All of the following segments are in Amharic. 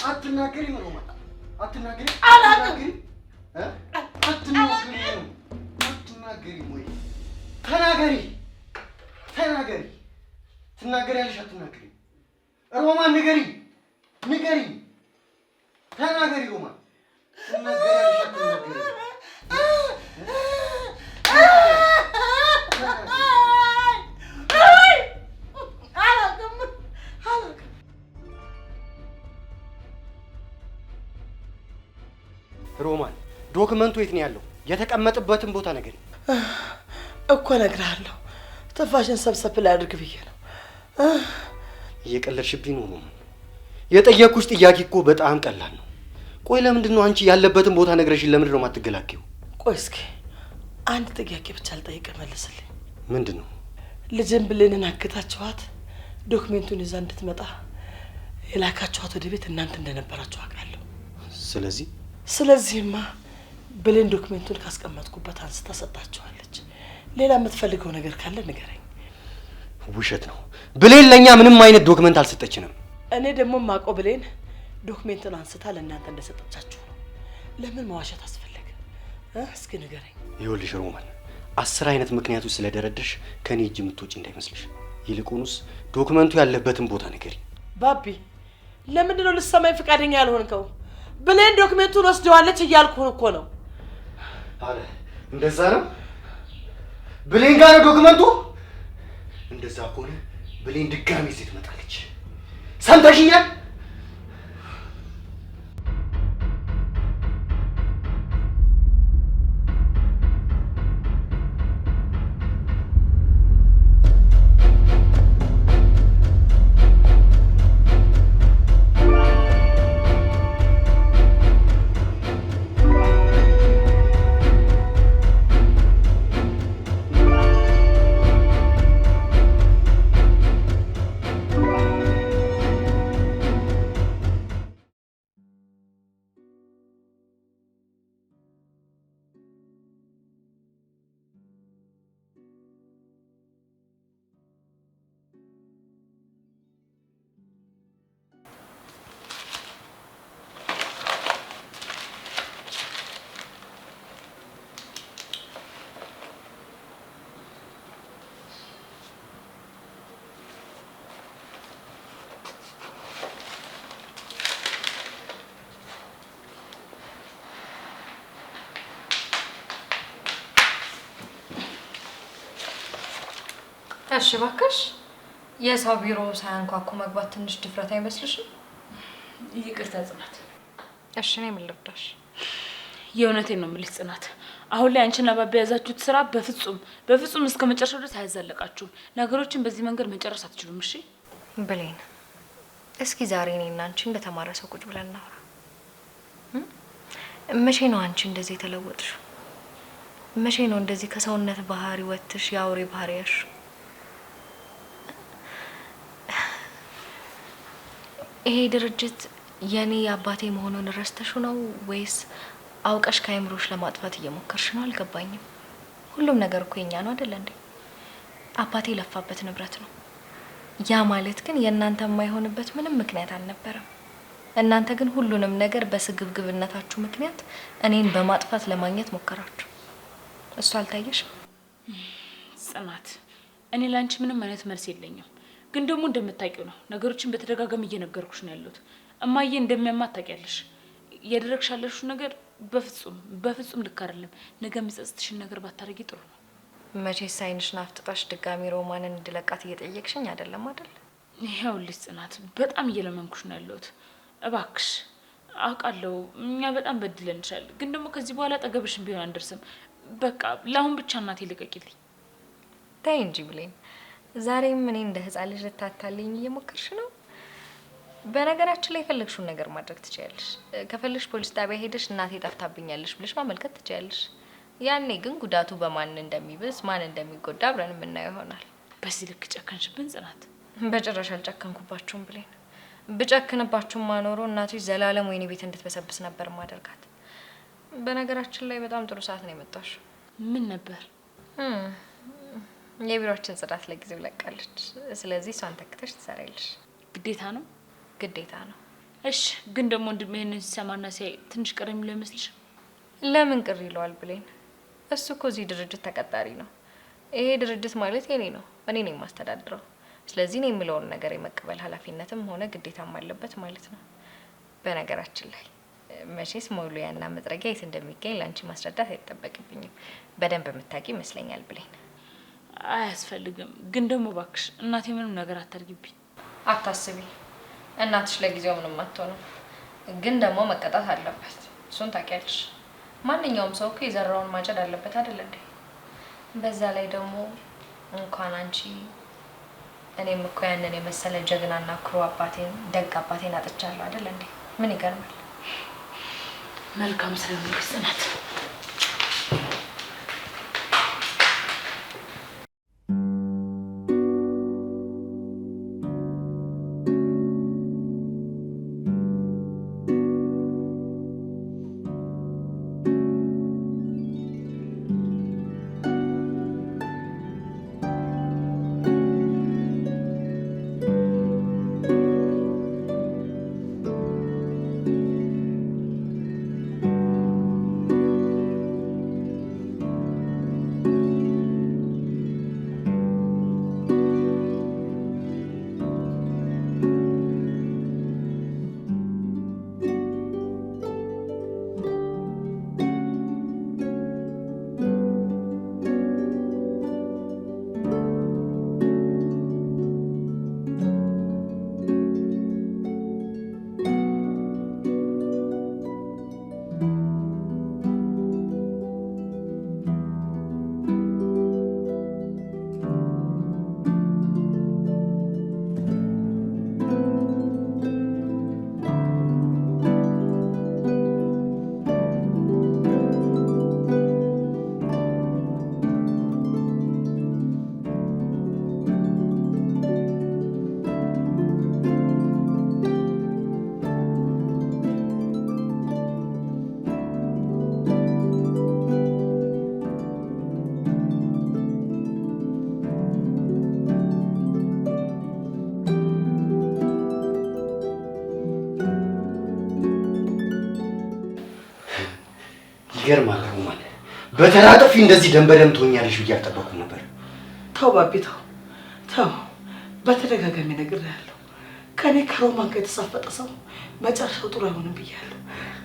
አትናገሪም ሮማን አትናገሪም ወይ ተናገሪ ትናገሪያለሽ አትናገሪም ሮማን ንገሪ ተናገሪ ሮማን ትናገሪያለሽ አትናገሪም ሮማን ዶክመንቱ የት ነው ያለው? የተቀመጠበትን ቦታ ነገር እኮ እነግርሃለሁ። ተፋሽን ሰብሰብ ላይ አድርግ ብዬ ነው። እየቀለድሽብኝ ነው ሮማን። የጠየኩሽ ጥያቄ እኮ በጣም ቀላል ነው። ቆይ ለምንድን ነው አንቺ ያለበትን ቦታ ነግረሽኝ ለምንድን ነው የማትገላኪው? ቆይ እስኪ አንድ ጥያቄ ብቻ ልጠይቅህ መልስልኝ። ምንድን ነው? ልጅን ብሌንን አግታችኋት ዶክመንቱን ይዛ እንድትመጣ የላካችኋት ወደ ቤት እናንተ እንደነበራችሁ አውቃለሁ። ስለዚህማ ብሌን ዶክመንቱን ካስቀመጥኩበት አንስታ ሰጣችኋለች። ሌላ የምትፈልገው ነገር ካለ ንገረኝ። ውሸት ነው። ብሌን ለኛ ምንም አይነት ዶክመንት አልሰጠችንም። እኔ ደግሞ ማውቀው ብሌን ዶክመንቱን አንስታ ለእናንተ እንደሰጠቻችሁ ነው። ለምን መዋሸት አስፈለገ? እስኪ ንገረኝ። ይኸውልሽ ሮማን 10 አይነት ምክንያቶች ስለደረደርሽ ከኔ እጅ የምትወጪ እንዳይመስልሽ። ይልቁንስ ዶክመንቱ ያለበትን ቦታ ንገሪኝ። ባቢ ለምንድን ነው ልትሰማኝ ፈቃደኛ ያልሆንከው? ብሌን ዶክመንቱን ወስደዋለች እያልኩህ እኮ ነው። አለ እንደዛ ነው? ብሌን ጋር ነው ዶክመንቱ? እንደዛ ከሆነ ብሌን ድጋሚ እዚህ ትመጣለች። ሰምተሽኛል? እሺ እባክሽ የሰው ቢሮ ሳያንኳኩ መግባት ትንሽ ድፍረት አይመስልሽም? ይቅርታ ጽናት። እሺ እኔ ምን ልርዳሽ? የእውነቴን ነው የምልሽ ጽናት፣ አሁን ላይ አንቺና ባባ ያዛችሁት ስራ በፍጹም እስከ መጨረሻው ድረስ አያዛለቃችሁም። ነገሮችን በዚህ መንገድ መጨረስ አትችሉም። እሺ ብሌን፣ እስኪ ዛሬ እኔና አንቺ እንደተማረ ሰው ቁጭ ብለን እናውራ። መቼ ነው አንቺ እንደዚህ የተለወጥሽው? መቼ ነው እንደዚህ ከሰውነት ባህሪ ወጥተሽ የአውሬ ባህሪ ያልሽው? ይሄ ድርጅት የኔ አባቴ መሆኑን ረስተሽ ነው ወይስ አውቀሽ ከአይምሮሽ ለማጥፋት እየሞከርሽ ነው? አልገባኝም። ሁሉም ነገር እኮ የኛ ነው አይደል እንዴ? አባቴ ለፋበት ንብረት ነው። ያ ማለት ግን የእናንተ የማይሆንበት ምንም ምክንያት አልነበረም። እናንተ ግን ሁሉንም ነገር በስግብግብነታችሁ ምክንያት እኔን በማጥፋት ለማግኘት ሞከራችሁ። እሱ አልታየሽም? ጽናት፣ እኔ ላንቺ ምንም አይነት መልስ የለኝም። ግን ደግሞ እንደምታውቂው ነው ነገሮችን በተደጋጋሚ እየነገርኩሽ ነው ያለሁት። እማዬ እንደሚያማት ታውቂያለሽ። እያደረግሻለሽው ነገር በፍጹም ልክ አይደለም። ነገ የሚጸጽትሽን ነገር ባታረጊ ጥሩ ነው። መቼስ ዓይንሽን አፍጥጣሽ ድጋሚ ሮማንን እንድለቃት እየጠየቅሽኝ አይደለም አይደል? ይኸውልሽ ጽናት፣ በጣም እየለመንኩሽ ነው ያለሁት። እባክሽ አውቃለሁ እኛ በጣም በድለንሻል። ግን ደግሞ ከዚህ በኋላ አጠገብሽም ቢሆን አንደርስም። በቃ ለአሁን ብቻ እናቴ ልቀቂልኝ። ተይ እንጂ ብሌን፣ ዛሬም እኔ እንደ ህፃን ልጅ ልታታልኝ እየሞከርሽ ነው። በነገራችን ላይ የፈለግሽውን ነገር ማድረግ ትችያለሽ። ከፈለግሽ ፖሊስ ጣቢያ ሄደሽ እናቴ ጠፍታብኛለሽ ብለሽ ማመልከት ትችያለሽ። ያኔ ግን ጉዳቱ በማን እንደሚብስ ማን እንደሚጎዳ አብረን የምናየው ይሆናል። በዚህ ልክ ጨከንሽብን ጽናት? በጭራሽ አልጨከንኩባችሁም ብሌን። ብጨክንባችሁም ማኖሮ እናትሽ ዘላለም ወይኔ ቤት እንድትበሰብስ ነበር ማደርጋት። በነገራችን ላይ በጣም ጥሩ ሰዓት ነው የመጣሽው። ምን ነበር? የቢሮአችን ጽዳት ለጊዜው ለቃለች። ስለዚህ እሷን ተክተሽ ትሰሪያለሽ። ግዴታ ነው? ግዴታ ነው። እሺ ግን ደግሞ ወንድሜ ይሄንን ሲሰማና ሲያይ ትንሽ ቅር የሚለው ይመስልሽ? ለምን ቅር ይለዋል ብሌን? እሱ እኮ እዚህ ድርጅት ተቀጣሪ ነው። ይሄ ድርጅት ማለት የኔ ነው፣ እኔ ነኝ የማስተዳድረው። ስለዚህ ነው የሚለውን ነገር የመቀበል ኃላፊነትም ሆነ ግዴታም አለበት ማለት ነው። በነገራችን ላይ መቼስ መውሊያና መጥረጊያ የት እንደሚገኝ ላንቺ ማስረዳት አይጠበቅብኝም። በደንብ የምታውቂ ይመስለኛል ብሌን። አያስፈልግም። ግን ደግሞ እባክሽ እናቴ ምንም ነገር አታርጊብኝ። አታስቢ፣ እናትሽ ለጊዜው ምንም አትሆንም። ግን ደግሞ መቀጣት አለበት። እሱን ታውቂያለሽ። ማንኛውም ሰው እኮ የዘራውን ማጨድ አለበት አይደል እንዴ? በዛ ላይ ደግሞ እንኳን አንቺ እኔም እኮ ያንን የመሰለ ጀግናና ኩሩ አባቴን ደግ አባቴን አጥቻለሁ አይደል እንዴ? ምን ይገርማል። መልካም ስራ ነው ጽናት። ይገርማል ሮማን፣ በተራጥፊ እንደዚህ ደም በደም ትሆኛለሽ ብዬ አልጠበኩም ነበር። ተው ባቢ ተው፣ በተደጋጋሚ ነግሬሃለሁ። ከኔ ከሮማን ጋር የተሳፈጠ ሰው መጨረሻው ጥሩ አይሆንም ብያለሁ።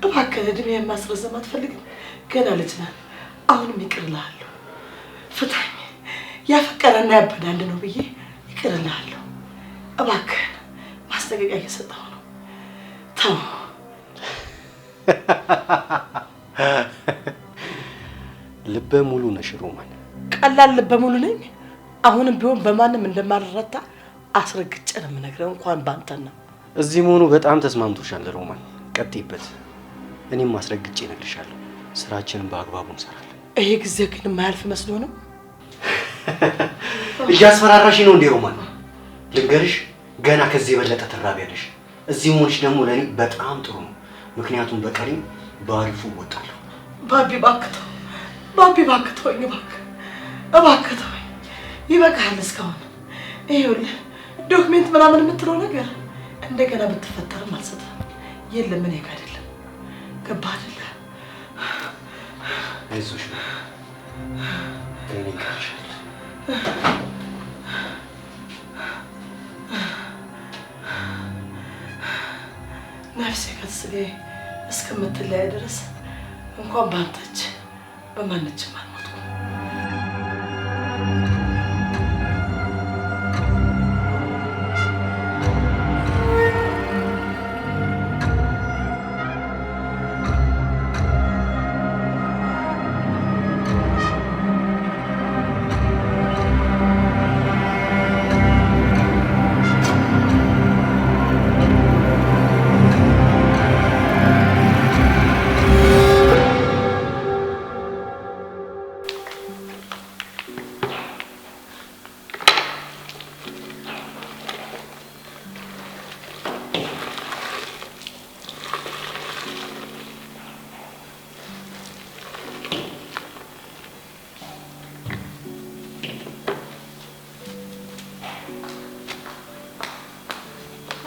እባክህ እድሜ የማስረዘም አትፈልግም? ገና ልጅ ነህ። አሁንም ይቅር እልሃለሁ። ፍታኝ። ያፈቀረና ያበደ አንድ ነው ብዬ ይቅር እልሃለሁ። እባክህን ማስጠንቀቂያ እየሰጠሁ ነው። ተው። ልበ ሙሉ ነሽ ሮማን። ቀላል ልበ ሙሉ ነኝ። አሁንም ቢሆን በማንም እንደማልረታ አስረግጬ ነው የምነግረው፣ እንኳን ባንተና። እዚህ መሆኑ በጣም ተስማምቶሻል ሮማን፣ ቀጥይበት። እኔም አስረግጬ እነግርሻለሁ፣ ስራችንን በአግባቡ እንሰራለን። ይሄ ጊዜ ግን የማያልፍ መስሎ ነው። እያስፈራራሽ ነው እንዴ ሮማን? ልንገርሽ፣ ገና ከዚህ የበለጠ ትራቢያለሽ። እዚህ መሆንሽ ደግሞ ለእኔ በጣም ጥሩ ነው፣ ምክንያቱም በቀሪም በአሪፉ እወጣለሁ። ባቢ ባክተው፣ ባቢ ባክተውኝ፣ እባክህ ተወኝ። ይበቃሃል እስካሁን። ይኸውልህ ዶክሜንት ምናምን የምትለው ነገር እንደገና ብትፈጠርም አልሰጥህም። የለም እኔ ጋር አይደለም። ገባህ አይደለ? አይዞሽ ነው እኔ ጋርሻለሁ። ነፍሴ ከስጋዬ እስከምትለያይ ድረስ እንኳን በአንተ እጅ በማንችም አልሞትኩም።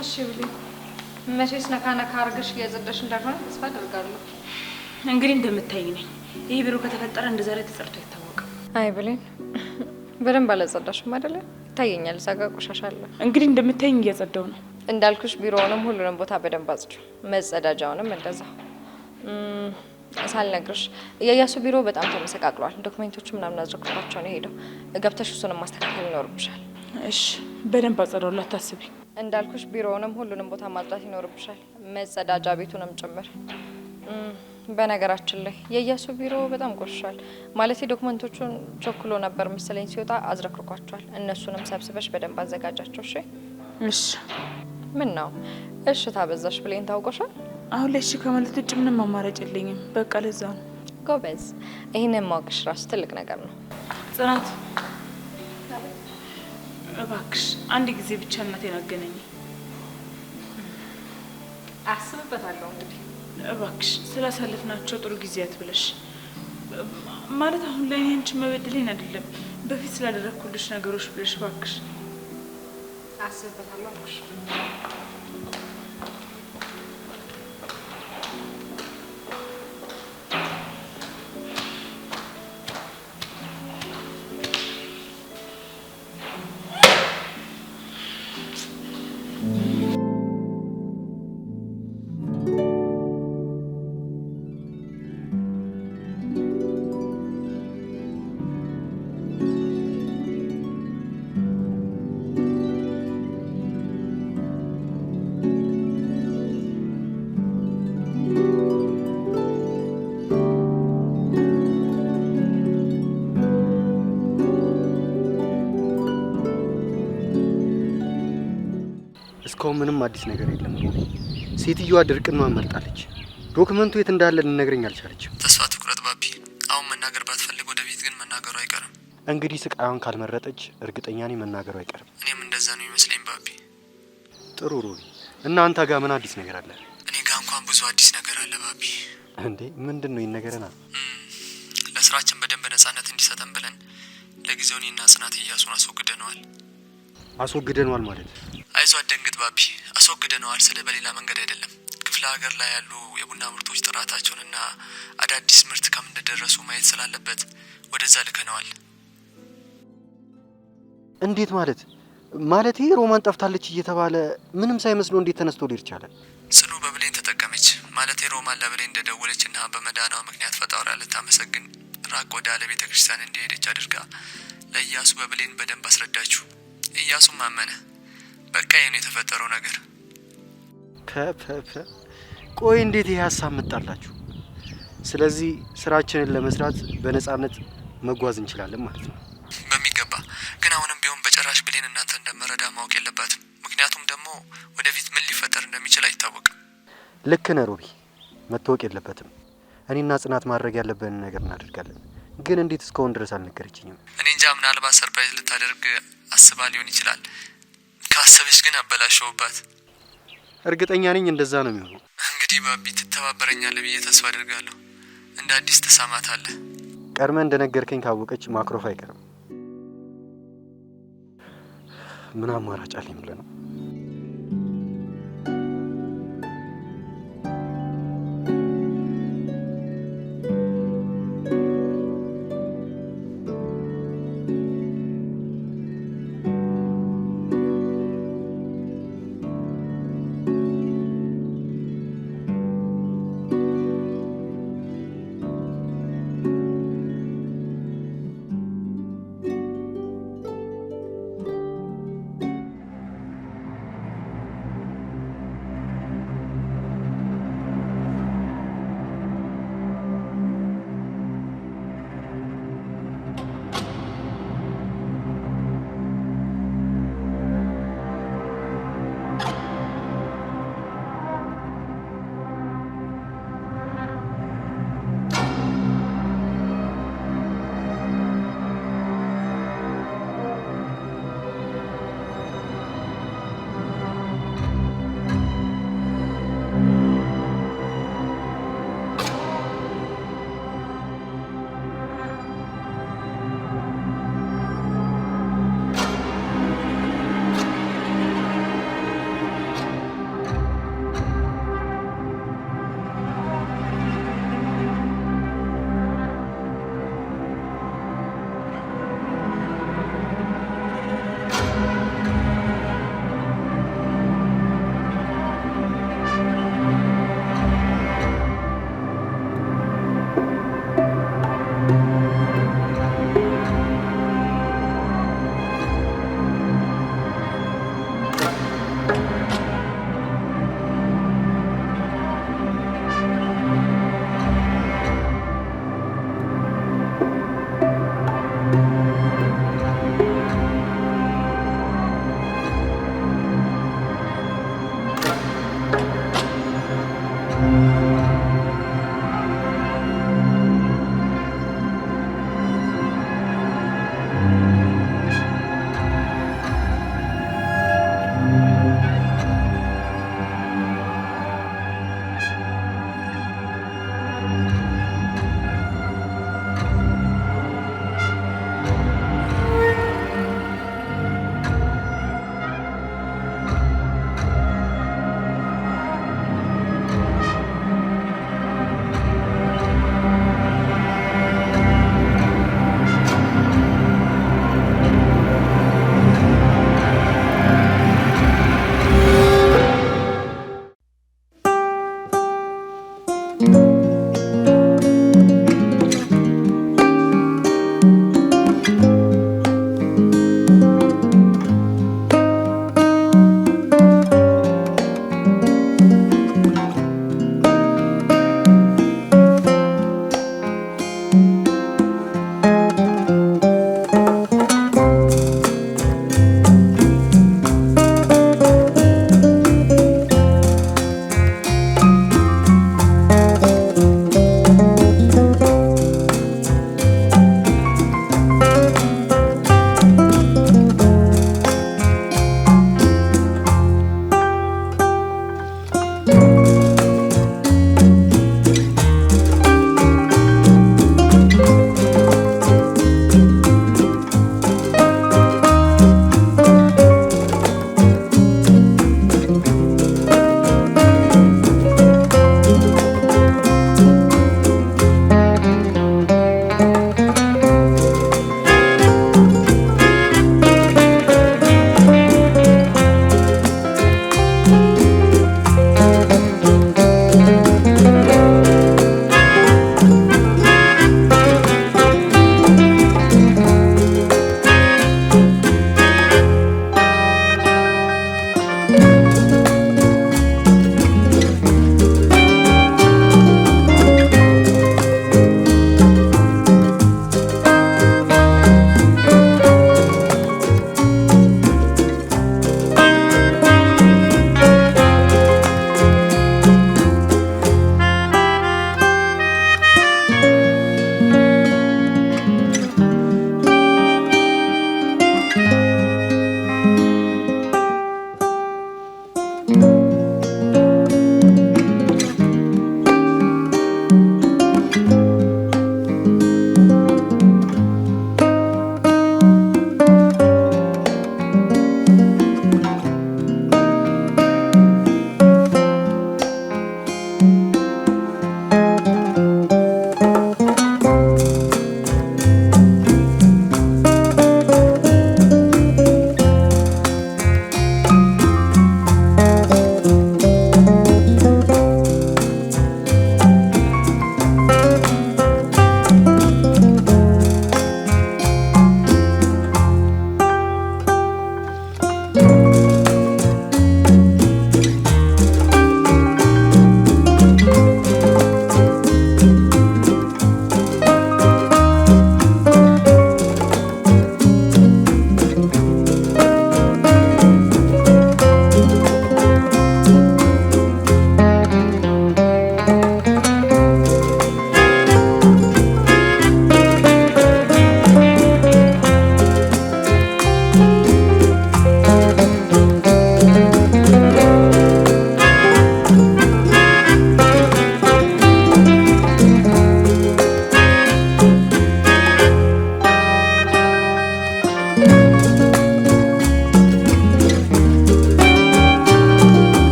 እሺ ብሌን፣ መቼስ ነካ ነካ አድርገሽ እያጸዳሽ እንዳልሆነ ተስፋ አደርጋለሁ። እንግዲህ እንደምታይ ነኝ። ይሄ ቢሮ ከተፈጠረ እንደዛሬ ተጸድቶ አይታወቅም። አይ ብሌን በደንብ አላጸዳሽም አይደለ? ይታየኛል እዛ ጋር ቆሻሻ አለ። እንግዲህ እንደምታይኝ እያጸዳው ነው። እንዳልኩሽ ቢሮውንም ሁሉንም ቦታ በደንብ አጽጁ፣ መጸዳጃውንም እንደዛ። ሳልነግርሽ የያሱ ቢሮ በጣም ተመሰቃቅሏል። ዶክመንቶቹ ምናምን አዝረክሯቸው ነው ሄደው። ገብተሽ እሱንም ማስተካከል ይኖርብሻል። እሺ በደንብ አጸዳውላ አታስቢ። እንዳልኩሽ ቢሮውንም ሁሉንም ቦታ ማጽዳት ይኖርብሻል፣ መጸዳጃ ቤቱንም ጭምር። በነገራችን ላይ የያሱ ቢሮ በጣም ቆሽሿል። ማለት ዶክመንቶቹን ቸኩሎ ነበር መሰለኝ ሲወጣ አዝረክርኳቸዋል። እነሱንም ሰብስበሽ በደንብ አዘጋጃቸው። እሺ እሺ። ምን ነው እሺ ታበዛሽ ብሌን ታውቆሻል። አሁን ላይ እሺ ከማለት ውጭ ምንም አማራጭ የለኝም። በቃ ለዛ ነው። ጎበዝ። ይሄንን ማወቅሽ ራሱ ትልቅ ነገር ነው። ጽናት እባክሽ አንድ ጊዜ ብቻ እናቴን አገናኝ። አስብበታለሁ እንግዲህ። እባክሽ ስላሳለፍናቸው ጥሩ ጊዜያት ብለሽ ማለት አሁን ላይ አንቺ መበደሌን አይደለም በፊት ስላደረኩልሽ ነገሮች ብለሽ እባክሽ አስብበታለሁ አልኩሽ። እስካሁን ምንም አዲስ ነገር የለም። ሴትዮዋ ድርቅናዋን መርጣለች። ዶክመንቱ የት እንዳለ ልነግረኝ አልቻለችም። ተስፋ ትቁረጥ ባቢ። አሁን መናገር ባትፈልግ ወደ ቤት ግን መናገሩ አይቀርም። እንግዲህ ስቃዩን ካልመረጠች እርግጠኛ ነኝ መናገሩ አይቀርም። እኔም እንደዛ ነው ይመስለኝ ባቢ። ጥሩ ሩቢ። እና አንተ ጋር ምን አዲስ ነገር አለ? እኔ ጋር እንኳን ብዙ አዲስ ነገር አለ ባቢ። እንዴ ምንድነው ይነገረና? ለስራችን በደንብ ነጻነት እንዲሰጠን ብለን ለጊዜው እኔና ጽናት እያሱን አስወግደነዋል። አስወግደነዋል ማለት? አይዞ አደንግጥ ባቢ። አስወግደነዋል ስለ በሌላ መንገድ አይደለም። ክፍለ ሀገር ላይ ያሉ የቡና ምርቶች ጥራታቸውንና አዳዲስ ምርት ከምን እንደደረሱ ማየት ስላለበት ወደዛ ልከነዋል። እንዴት ማለት? ማለት ሮማን ጠፍታለች እየተባለ ምንም ሳይመስለው እንዴት ተነስቶ ሊር ይችላል? ጽኑ በብሌን ተጠቀመች። ማለት ሮማን ለብሌን እንደደወለችና በመዳኗ ምክንያት ፈጣሪ ልታመሰግን ራቅ ወደ አለ ቤተ ክርስቲያን እንደሄደች አድርጋ ለኢያሱ በብሌን በደንብ አስረዳችሁ። ኢያሱም አመነ። በቃ የኔ የተፈጠረው ነገር ቆይ እንዴት ይሄ ሀሳብ መጣላችሁ? ስለዚህ ስራችንን ለመስራት በነጻነት መጓዝ እንችላለን ማለት ነው። በሚገባ ግን አሁንም ቢሆን በጨራሽ ብሌን እናንተ እንደመረዳ ማወቅ የለባትም። ምክንያቱም ደግሞ ወደፊት ምን ሊፈጠር እንደሚችል አይታወቅም። ልክ ነህ ሮቢ፣ መታወቅ የለበትም። እኔና ጽናት ማድረግ ያለብንን ነገር እናደርጋለን። ግን እንዴት እስካሁን ድረስ አልነገረችኝም? እኔ እንጃ፣ ምናልባት ሰርፕራይዝ ልታደርግ አስባ ሊሆን ይችላል። ካሰበች ግን አበላሸውባት። እርግጠኛ ነኝ እንደዛ ነው የሚሆነው። እንግዲህ ባቢ ትተባበረኛለህ ብዬ ተስፋ አደርጋለሁ። እንደ አዲስ ተሳማታለህ። ቀድመህ እንደነገርከኝ ካወቀች ማክሮፍ አይቀርም። ምን አማራጭ አለኝ ብለህ ነው?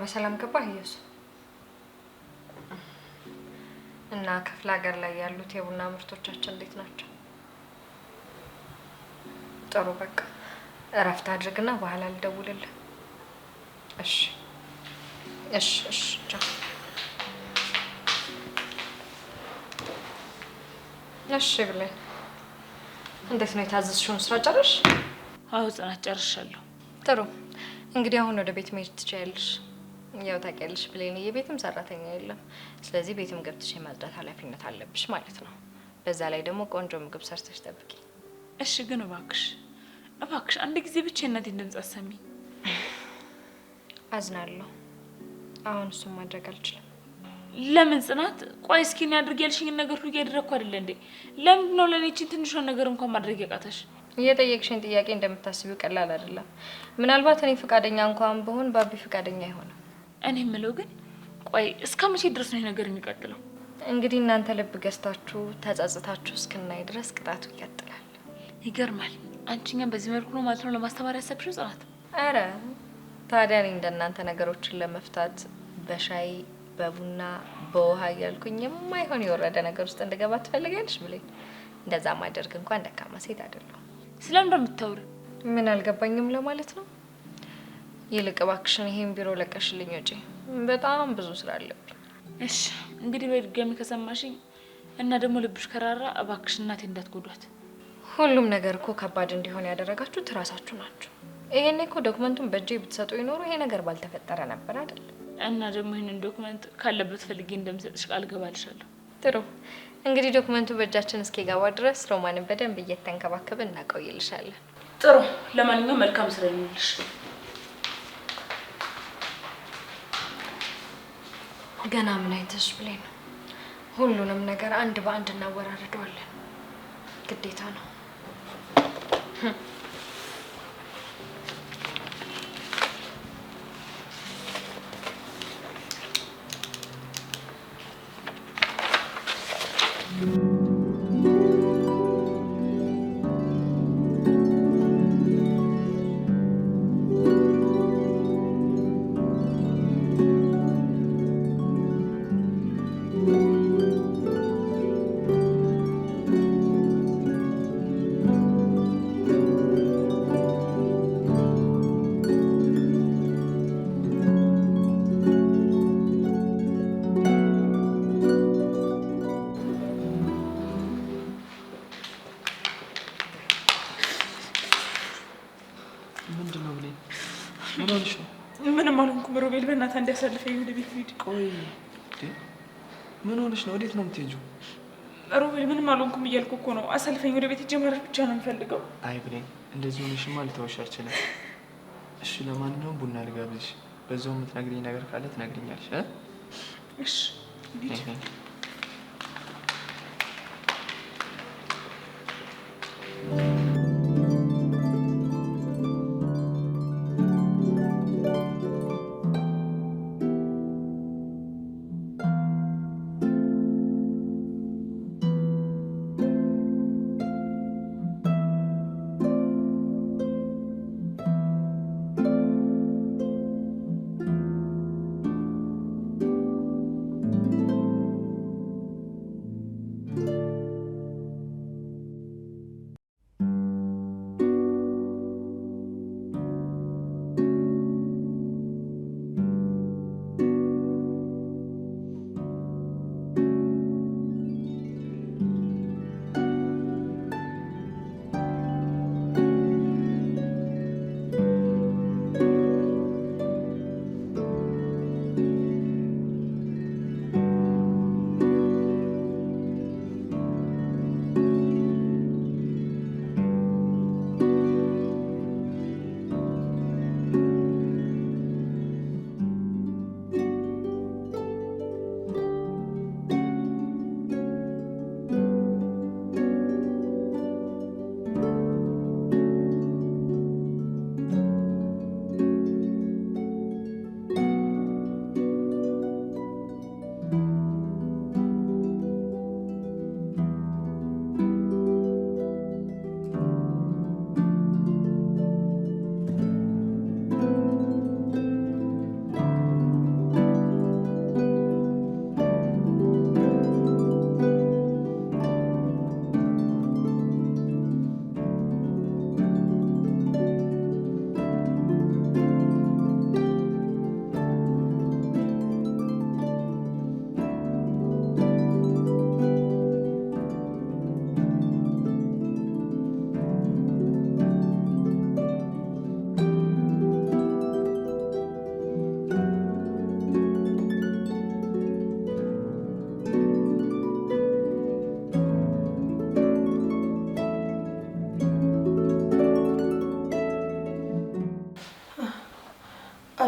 በሰላም ገባህ ኢየሱስ? እና ክፍለ ሀገር ላይ ያሉት የቡና ምርቶቻችን እንዴት ናቸው? ጥሩ በቃ እረፍት አድርግና በኋላ ልደውልልህ። እሺ እሺ እሺ ቻው። እሺ ብለኝ እንዴት ነው የታዘዝሽውን ስራ ጨረሽ? አዎ ጽናት ጨርሻለሁ። ጥሩ እንግዲህ አሁን ወደ ቤት መሄድ ትችያለሽ። ያው ታውቂያለሽ ብሌን የቤትም ሰራተኛ የለም። ስለዚህ ቤትም ገብተሽ የማጽዳት ኃላፊነት አለብሽ ማለት ነው። በዛ ላይ ደግሞ ቆንጆ ምግብ ሰርተሽ ጠብቂ። እሺ ግን እባክሽ አንድ ጊዜ ብቻ የእናቴን ድምፅ አሰሚ። አዝናለሁ። አሁን እሱን ማድረግ አልችልም። ለምን ጽናት? ቆይ እስኪ እኔ አድርግ ያልሽኝን ነገር ሁሉ እያደረግኩ አይደለ እንዴ? ለምንድን ነው ለኔ እቺን ትንሿን ነገር እንኳን ማድረግ ያቃተሽ? እየጠየቅሽኝ ጥያቄ እንደምታስቢው ቀላል አይደለም። ምናልባት እኔ ፈቃደኛ እንኳን ብሆን ባቢ ፈቃደኛ አይሆንም። እኔ የምለው ግን ቆይ እስከ መቼ ድረስ ነው ይሄ ነገር የሚቀጥለው? እንግዲህ እናንተ ልብ ገዝታችሁ ተጸጽታችሁ እስክናይ ድረስ ቅጣቱ ይቀጥላል። ይገርማል። አንቺኛም በዚህ መልኩ ነው ማለት ነው ለማስተማር ያሰብሽው ጽናት? አረ ታዲያ እኔ እንደናንተ ነገሮችን ለመፍታት በሻይ በቡና በውሃ እያልኩኝ የማይሆን የወረደ ነገር ውስጥ እንድገባ ትፈልጊያለሽ ብለኝ? እንደዛ ማደርግ እንኳን ደካማ ሴት አይደለሁ። ስለምን እንደምታወሪ ምን አልገባኝም ለማለት ነው። ይልቅ እባክሽን ይሄን ቢሮ ለቀሽልኝ ውጪ፣ በጣም ብዙ ስራ አለብኝ። እሺ እንግዲህ በድጋሚ ከሰማሽኝ እና ደግሞ ልብሽ ከራራ እባክሽ እናቴ እንዳትጎዷት። ሁሉም ነገር እኮ ከባድ እንዲሆን ያደረጋችሁት እራሳችሁ ናችሁ። ይሄኔ እኮ ዶክመንቱን በእጄ ብትሰጡ ይኖሩ ይሄ ነገር ባልተፈጠረ ነበር አይደል? እና ደግሞ ይሄንን ዶክመንት ካለበት ፈልጌ እንደምሰጥሽ ቃል ገባልሻለሁ። ጥሩ እንግዲህ ዶክመንቱ በእጃችን እስኪገባ ድረስ ሮማንን በደንብ እየተንከባከብን እናቆይልሻለን። ጥሩ ለማንኛውም መልካም ስራ ይሁንልሽ። ገና ምን አይተሽ ብሌን? ሁሉንም ነገር አንድ በአንድ እናወራርደዋለን። ግዴታ ነው። ምንድነው ብለኝ? ምን ሆነሽ ነው? ምንም አልሆንኩም ሮቤል፣ በእናትህ እንዲያሳልፈኝ ወደ ቤት ልሂድ። ቆይ ምን ሆነሽ ነው? ወዴት ነው የምትሄጂው? ሮቤል ምንም አልሆንኩም እያልኩ እኮ ነው። አሳልፈኝ፣ ወደ ቤት ሂጅ ማለት ብቻ ነው የምፈልገው። አይ ብለኝ፣ እንደዚህ ሆነሽማ ልተውሽ አልችልም። እሺ ለማንኛውም ቡና ልጋብዝሽ። በዛው የምትነግሪኝ ነገር ካለ ትነግሪኛለሽ። እሺ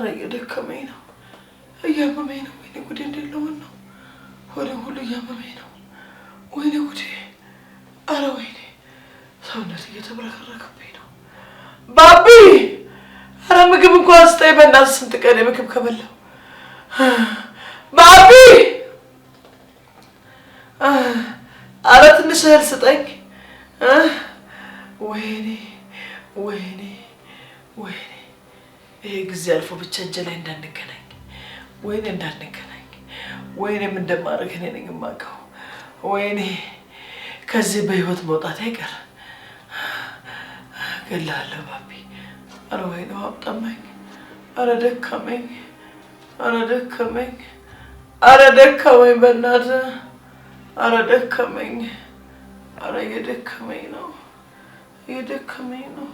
ኧረ እየደከመኝ ነው፣ እያመመኝ ነው። ወይኔ ጉዴ እንዴት ልሆን ነው? ሆዴ ሁሉ እያመመኝ ነው። ወይኔ ጉዴ! ኧረ ወይኔ ሰውነት እየተብረከረከብኝ ነው። ባቢ! ኧረ ምግብ እንኳን ስጠኝ በእናትህ። ስንት ቀን ምግብ ከበላሁ። ባቢ! ኧረ ትንሽ እህል ስጠኝ። ወይኔ ወይኔ ወይኔ! ይሄ ጊዜ አልፎ ብቻ እጄ ላይ እንዳንገናኝ፣ ወይኔ እንዳንገናኝ። ወይኔ ምን እንደማደርግ እኔ ነኝ የማውቀው። ወይኔ ከዚህ በህይወት መውጣት አይቀር። ገላለሁ ባቢ። ኧረ ወይኔ ውሃ ጠማኝ። ኧረ ደከመኝ፣ ኧረ ደከመኝ፣ ኧረ ደከመኝ በእናትህ። ኧረ ደከመኝ፣ ኧረ እየደከመኝ ነው፣ እየደከመኝ ነው።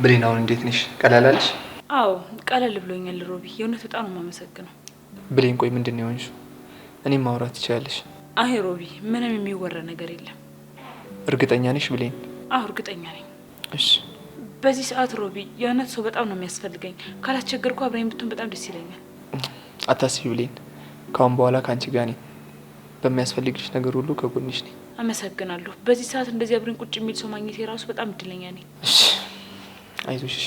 ብሌን አሁን እንዴት ነሽ? ቀለል አለሽ? አዎ ቀለል ብሎኛል ሮቢ፣ የእውነት በጣም ነው የማመሰግነው። ብሌን ቆይ ምንድን ነው የሆንሽው? እኔም ማውራት ትችላለሽ። አይ ሮቢ ምንም የሚወራ ነገር የለም። እርግጠኛ ነሽ ብሌን? አዎ እርግጠኛ ነኝ። እሺ በዚህ ሰዓት ሮቢ የእውነት ሰው በጣም ነው የሚያስፈልገኝ። ካላስቸገርኩ አብረኝ ብትሆን በጣም ደስ ይለኛል። አታስቢ ብሌን፣ ካሁን በኋላ ከአንቺ ጋር ነኝ። በሚያስፈልግሽ ነገር ሁሉ ከጎንሽ ነኝ። አመሰግናለሁ። በዚህ ሰዓት እንደዚህ አብረን ቁጭ የሚል ሰው ማግኘት የራሱ በጣም እድለኛ ነኝ። እሺ አይዞሽ። እሺ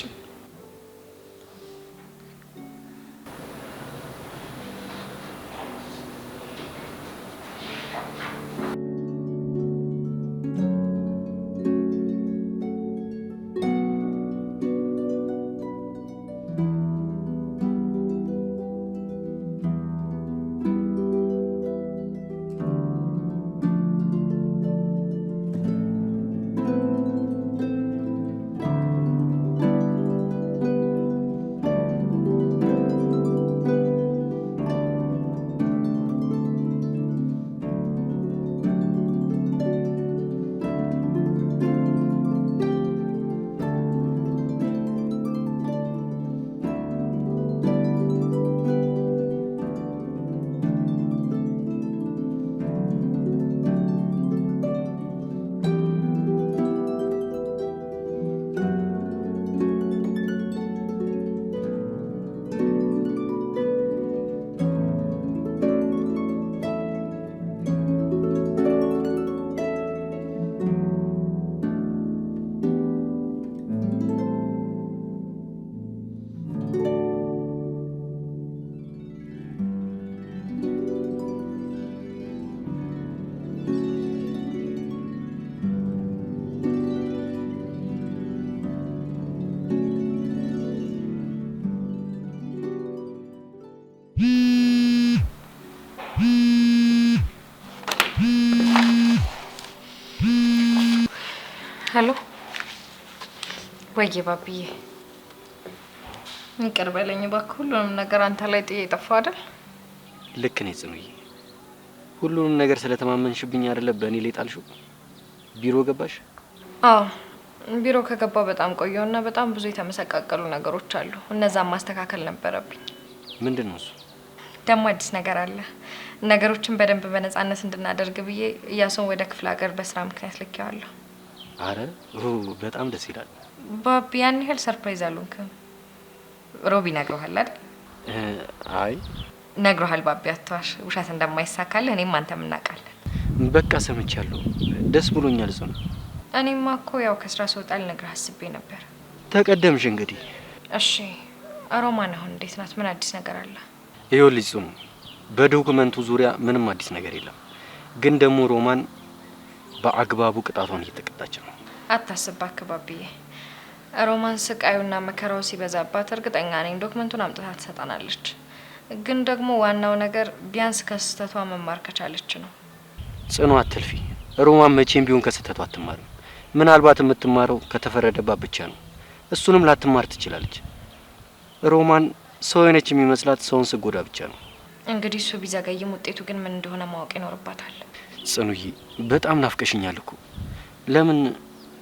ሄሎ ወይዬ ባብዬ፣ ይቅር በለኝ እባክህ። ሁሉንም ነገር አንተ ላይ ጥዬ ጠፋሁ አይደል? ልክ ነኝ ጽኑዬ። ሁሉንም ነገር ስለተማመንሽብኝ አይደለ በእኔ ላይ ጣልሽው? ቢሮ ገባሽ? አዎ ቢሮ ከገባ በጣም ቆየውና በጣም ብዙ የተመሰቃቀሉ ነገሮች አሉ። እነዛን ማስተካከል ነበረብኝ። ምንድን ነው እሱ? ደግሞ አዲስ ነገር አለ። ነገሮችን በደንብ በነፃነት እንድናደርግ ብዬ እያሱን ወደ ክፍለ ሀገር በስራ ምክንያት ልኬዋለሁ። አረ በጣም ደስ ይላል። ባቢ ያን ያህል ሰርፕራይዝ አሉንክ? ሮቢ ነግሮሃል አይደል? አይ ነግሮሃል ባቢ አትዋሽ። ውሸት እንደማይሳካልህ እኔም አንተም እናውቃለን። በቃ ሰምቻለሁ። ደስ ብሎኛል ጽኑ። እኔማ እኮ ያው ከስራ ስወጣ ልነግርህ አስቤ ነበር። ተቀደምሽ እንግዲህ። እሺ ሮማን አሁን እንዴት ናት? ምን አዲስ ነገር አለ? ይኸውልሽ ጽኑ፣ በዶክመንቱ ዙሪያ ምንም አዲስ ነገር የለም። ግን ደግሞ ሮማን በአግባቡ ቅጣቷን እየተቀጣች ነው። አታስብ ባክባብዬ። ሮማን ስቃዩና መከራው ሲበዛባት እርግጠኛ ነኝ ዶክመንቱን አምጥታ ትሰጣናለች። ግን ደግሞ ዋናው ነገር ቢያንስ ከስህተቷ መማር ከቻለች ነው። ጽኑ አትልፊ። ሮማን መቼም ቢሆን ከስህተቷ አትማርም። ምናልባት የምትማረው ከተፈረደባት ብቻ ነው። እሱንም ላትማር ትችላለች። ሮማን ሰው የነች የሚመስላት ሰውን ስጎዳ ብቻ ነው። እንግዲህ እሱ ቢዘገይም ውጤቱ ግን ምን እንደሆነ ማወቅ ይኖርባታል። ጽኑዬ በጣም ናፍቀሽኛል እኮ። ለምን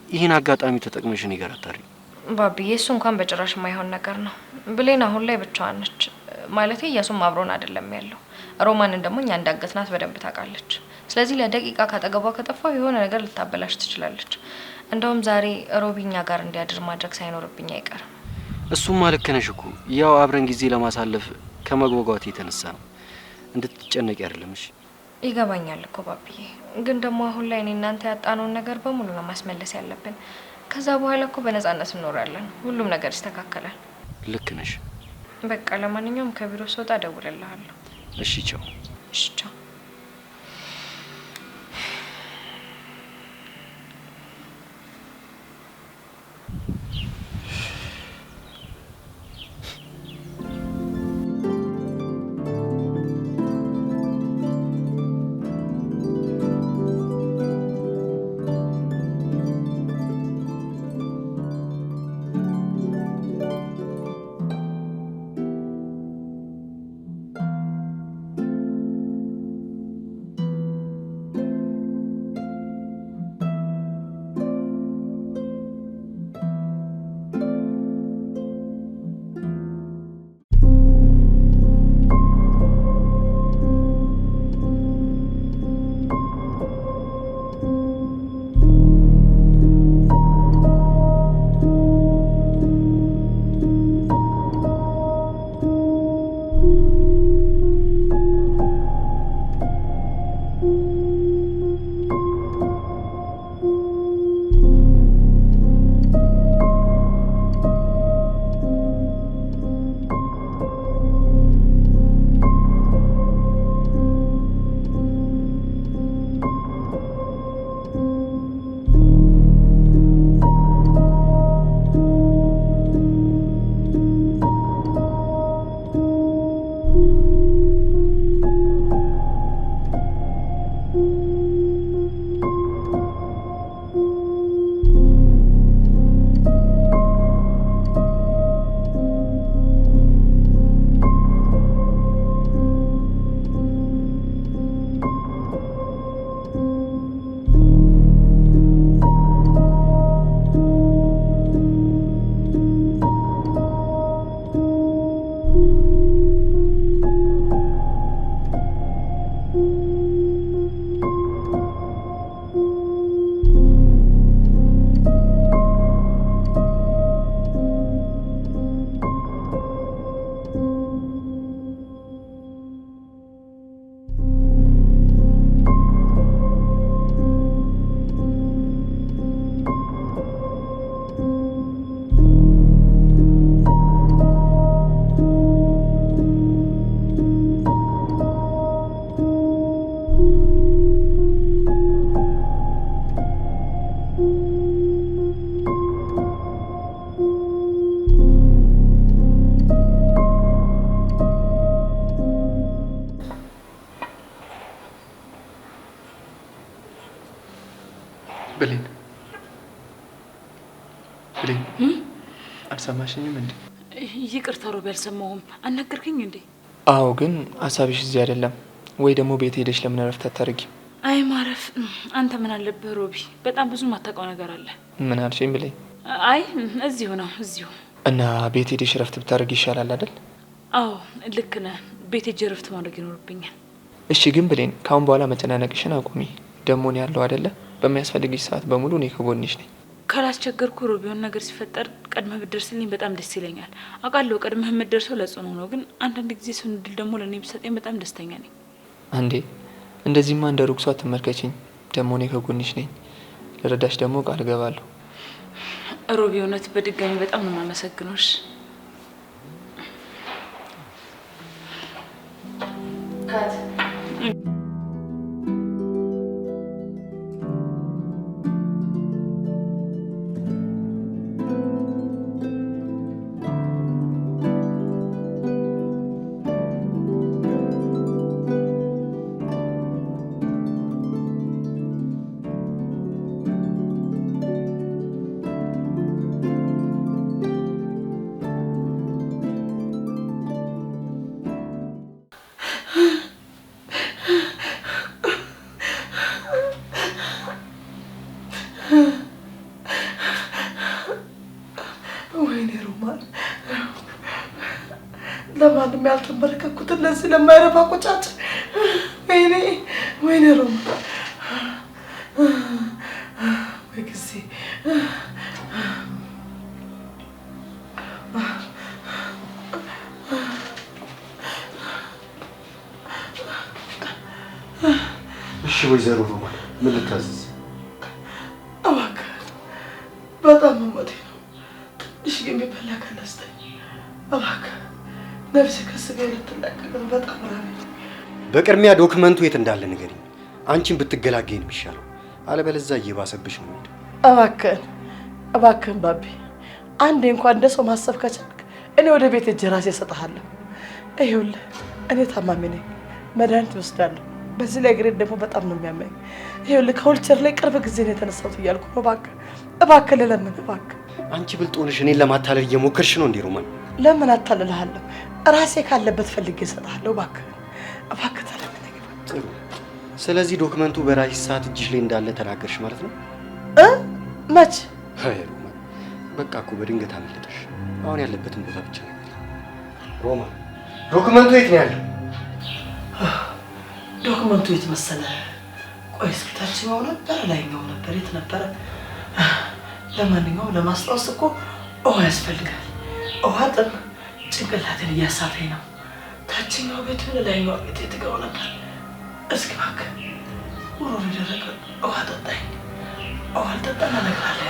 ይህን አጋጣሚ ተጠቅመሽ እኔ ጋር አታሪም? ባብዬ እሱ እንኳን በጭራሽ የማይሆን ነገር ነው። ብሌን አሁን ላይ ብቻዋን ነች። ማለቴ እያሱም አብሮን አይደለም ያለው። ሮማንን ደግሞ እኛ እንዳገትናት በደንብ ታውቃለች። ስለዚህ ለደቂቃ ካጠገቧ ከጠፋው የሆነ ነገር ልታበላሽ ትችላለች። እንደውም ዛሬ ሮቢኛ ጋር እንዲያድር ማድረግ ሳይኖርብኝ አይቀርም። እሱማ ልክ ነሽ እኮ። ያው አብረን ጊዜ ለማሳለፍ ከመጓጓት የተነሳ ነው። እንድትጨነቂ አይደለምሽ። ይገባኛል እኮ ባብዬ። ግን ደግሞ አሁን ላይ እኔ እናንተ ያጣነውን ነገር በሙሉ ነው ማስመለስ ያለብን። ከዛ በኋላ እኮ በነጻነት እንኖራለን። ሁሉም ነገር ይስተካከላል። ልክ ነሽ። በቃ ለማንኛውም ከቢሮ ስወጣ እደውልልሃለሁ። እሺ ቻው። እሺ ቻው። ብሌን አልሰማሽኝም እንዴ? ይቅርታ ሮቢ፣ አልሰማሁም። አናገርከኝ እንዴ? አዎ፣ ግን ሀሳብሽ እዚህ አይደለም ወይ? ደግሞ ቤት ሄደሽ ለምን እረፍት አታደርጊም? አይ ማረፍ። አንተ ምን አለብህ ሮቢ? በጣም ብዙ ማታውቀው ነገር አለ። ምን አልሽኝ ብሌን? አይ እዚሁ ነው እዚሁ። እና ቤት ሄደሽ እረፍት ብታደርጊ ይሻላል አይደል? አዎ ልክ ነህ። ቤት ሄጄ እረፍት ማድረግ ይኖርብኛል። እሺ፣ ግን ብሌን ካሁን በኋላ መጨናነቅሽን አቁሚ። ደግሞ እኔ ያለው አይደለ? በሚያስፈልግሽ ሰዓት በሙሉ እኔ ከጎንሽ ነኝ። ካላስቸገርኩ ሮቢ፣ የሆነ ነገር ሲፈጠር ቀድመህ ብትደርስልኝ በጣም ደስ ይለኛል። አውቃለሁ ቀድመህ የምትደርሰው ለጽኑ ነው፣ ግን አንዳንድ ጊዜ እሱን እድል ደግሞ ለእኔ ብትሰጠኝ በጣም ደስተኛ ነኝ። አንዴ እንደዚህማ እንደ ሩቅ ሰው አትመልከችኝ። ደግሞ እኔ ከጎንሽ ነኝ። ለረዳሽ ደግሞ ቃል እገባለሁ። ሮቢ፣ እውነት በድጋሚ በጣም ነው የማመሰግነውሽ። ወይኔ ሮማን፣ ለማንም ያልተንበረከኩትን ለዚህ ለማይረባ ቁጫጭ። ወይኔ ወይኔ ሮማን፣ ወይ ጊዜ። እሺ ወይዘሮ ሮማን ምን ልታዘዝ? እባክህ በጣም መሞቴ ነው። ትንሽ የሚበላ ካላስተኝ እባክህ፣ ነፍሴ ከስጋዬ ልትላቀቅ ነው። በጣም ራበኝ። በቅድሚያ ዶክመንቱ የት እንዳለ ንገሪኝ። አንቺን ብትገላገኝ ነው የሚሻለው፣ አለበለዚያ እየባሰብሽ ነው የሚሄደው። እባክህን ባቢ፣ አንዴ እንኳን እንደ ሰው ማሰብ ከቻልክ እኔ ወደ ቤት ሂጅ ራሴ እሰጥሃለሁ። ይኸውልህ እኔ ታማሚ ነኝ፣ መድኃኒት እወስዳለሁ። በዚህ ላይ እግሬን ደግሞ በጣም ነው የሚያመኝ። ይኸውልህ ከዊልቸር ላይ ቅርብ ጊዜ ነው የተነሳሁት እያልኩ ነው። እባክህ ልለምን፣ እባክህ። አንቺ ብልጥ ሆነሽ እኔን ለማታለል እየሞከርሽ ነው እንዴ ሮማን? ለምን አታልልሃለሁ? ራሴ ካለበት ፈልጌ እሰጥሃለሁ። እባክህ ተለምን። ጥሩ። ስለዚህ ዶክመንቱ በራስሽ ሰዓት እጅሽ ላይ እንዳለ ተናገርሽ ማለት ነው? መች? አይ ሮማን፣ በቃ እኮ በድንገት አመለጠሽ። አሁን ያለበትን ቦታ ብቻ ነው ሮማን። ዶክመንቱ የት ነው ያለው? ዶክመንቱ የት መሰለህ? ቆይ እስኪ ታችኛው ነበር ላይኛው ነበር? የት ነበረ? ለማንኛውም ለማስታወስ እኮ ውሃ ያስፈልጋል። ውሃ ጥም ጭንቅላትን እያሳተኝ ነው። ታችኛው ቤት ሆነ ላይኛው ቤት የትገው ነበር? እስኪ እባክህ ጉሮሮ የደረቀ ውሃ ጠጣኝ። ውሃ አልጠጣም እነግርሃለሁ።